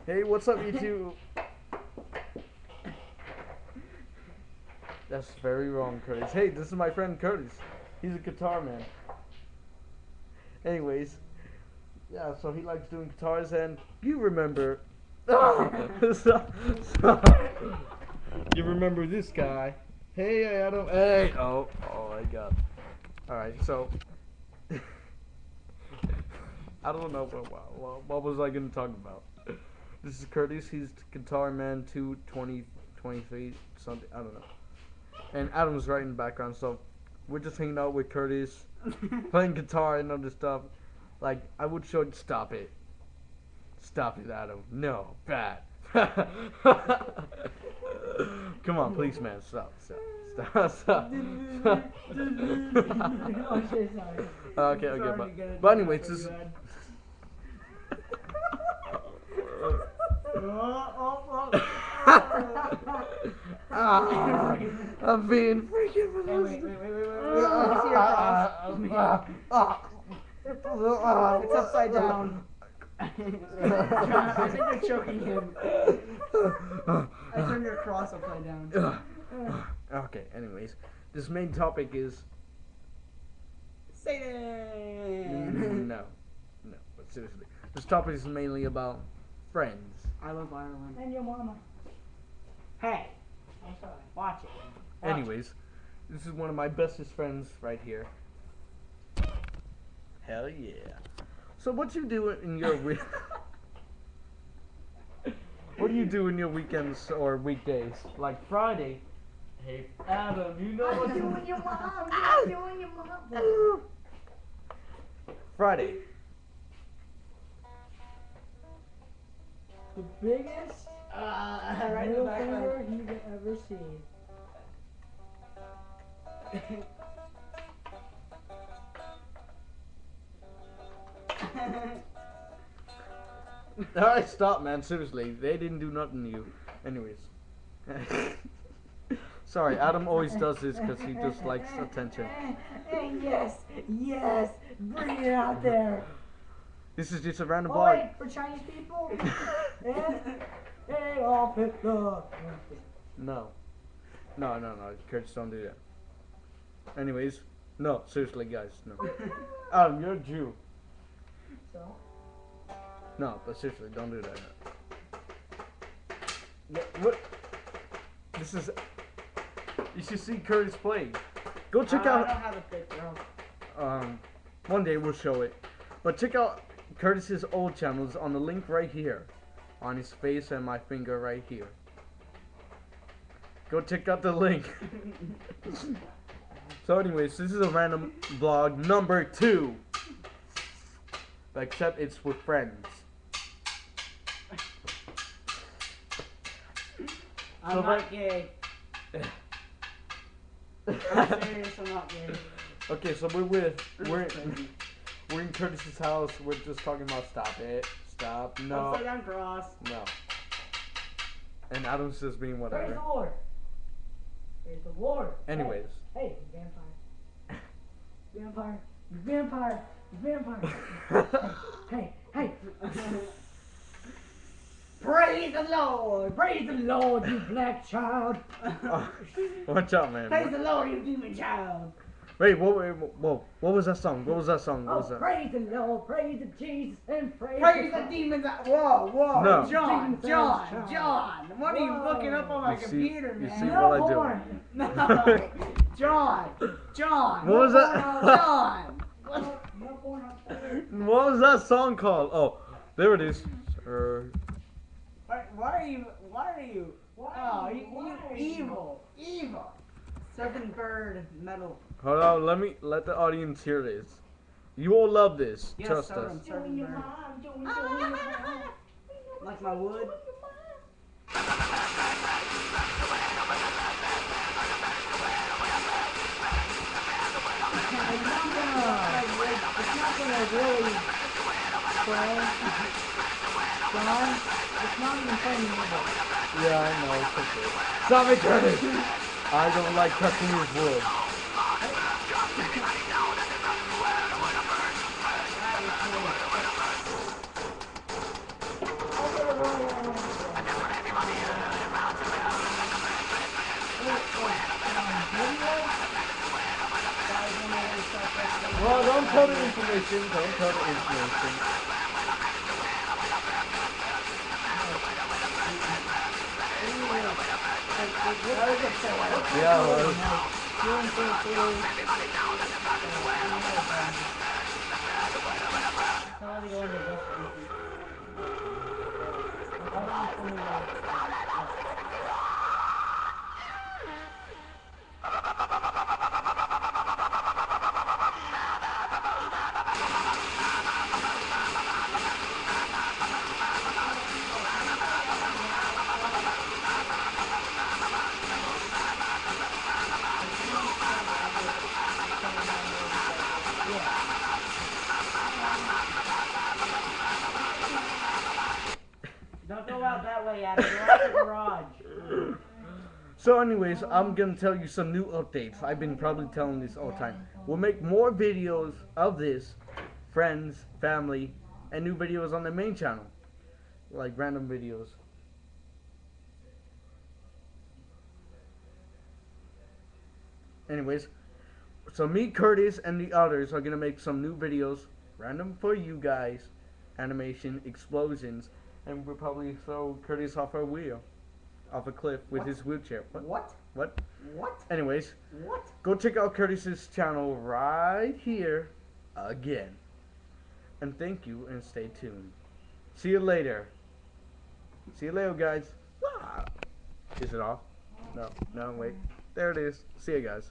Hey, what's up, YouTube? That's very wrong, Curtis. Hey, this is my friend Curtis. He's a guitar man. Anyways, yeah, so he likes doing guitars, and you remember. You remember this guy? Hey, Adam. Hey. Oh my God. All right, so I don't know what was I gonna talk about. This is Curtis. He's guitar man 223 something. I don't know. And Adam's right in the background, so we're just hanging out with Curtis, playing guitar and other stuff. Like, I would show you. Stop it, Adam. No, bad. Come on, please, man. Stop. Okay, but anyways, this is. I'm being freaking molested. Wait. It's upside down. I think you're choking him. I turned your cross upside down. Okay, anyways, this main topic is Satan! No, but seriously. This topic is mainly about friends. I love Ireland. And your mama. Hey! I'm sorry. Watch it. Anyways, this is one of my bestest friends right here. Hell yeah. So what you do in your week? What do you do in your weekends or weekdays? Like Friday. Hey, Adam, you know what you doing your mom. You're doing your mom. Friday. The biggest Right in the middle background. finger you could ever see. Alright, stop, man. Seriously, they didn't do nothing to you. Anyways. Sorry, Adam always does this because he just likes attention. Yes, bring it out there. This is just a random Oh blog. wait, for Chinese people. Hey, off it the. No, Curtis, don't do that. Anyways, no, seriously, guys, no. Adam, you're a Jew. So. No, but seriously, don't do that. What? This is. You should see Curtis play. Go check I out. don't have a picture. One day we'll show it. But check out Curtis's old channels on the link right here, on his face and my finger right here. Go check out the link. So anyways, this is a random vlog number 2. Except it's with friends. I'm not gay. I'm serious, I'm not gay. Okay, so we're in Curtis's house. We're just talking about stop, no, Upside down cross. no. And Adam's just being Praise whatever. the Lord. Praise the Lord. Anyways. Hey, vampire. Vampire. Hey. Praise the Lord, you black child. Watch out, man. Praise the Lord, you demon child. Wait, whoa. What was that song? What was that? Praise the Lord, praise the Jesus, and praise The demons. Whoa. No. John. Demons. What are you looking up on my You see- computer, you man? see No what I do? porn. No. John. What was that? John. No porn up there. What was that song called? Oh, there it is. Why are you? Oh, you evil. Serpent bird metal. Hold on, let the audience hear this. You all love this. Yes, Trust serpent us. Doing your bird. mom, doing your mom. Like my wood. It's not gonna really play. John, it's not even funny either. Yeah, I know. It's okay. Stop it, Curtis. I don't like touching his wood. tell the information. Don't tell the information. Yeah, well, Don't go out that way, Adam. You're at the garage. So anyways, I'm going to tell you some new updates. I've been probably telling this all the time. We'll make more videos of this, friends, family, and new videos on the main channel. Like random videos. Anyways, so me, Curtis, and the others are going to make some new videos, random for you guys, animation, explosions, and we'll probably throw Curtis off a wheel. Off a cliff with his wheelchair. What? What? What? Anyways, What? go check out Curtis's channel right here again. And thank you and stay tuned. See you later. See you later, guys. Ah. Is it off? No, wait. There it is. See you guys.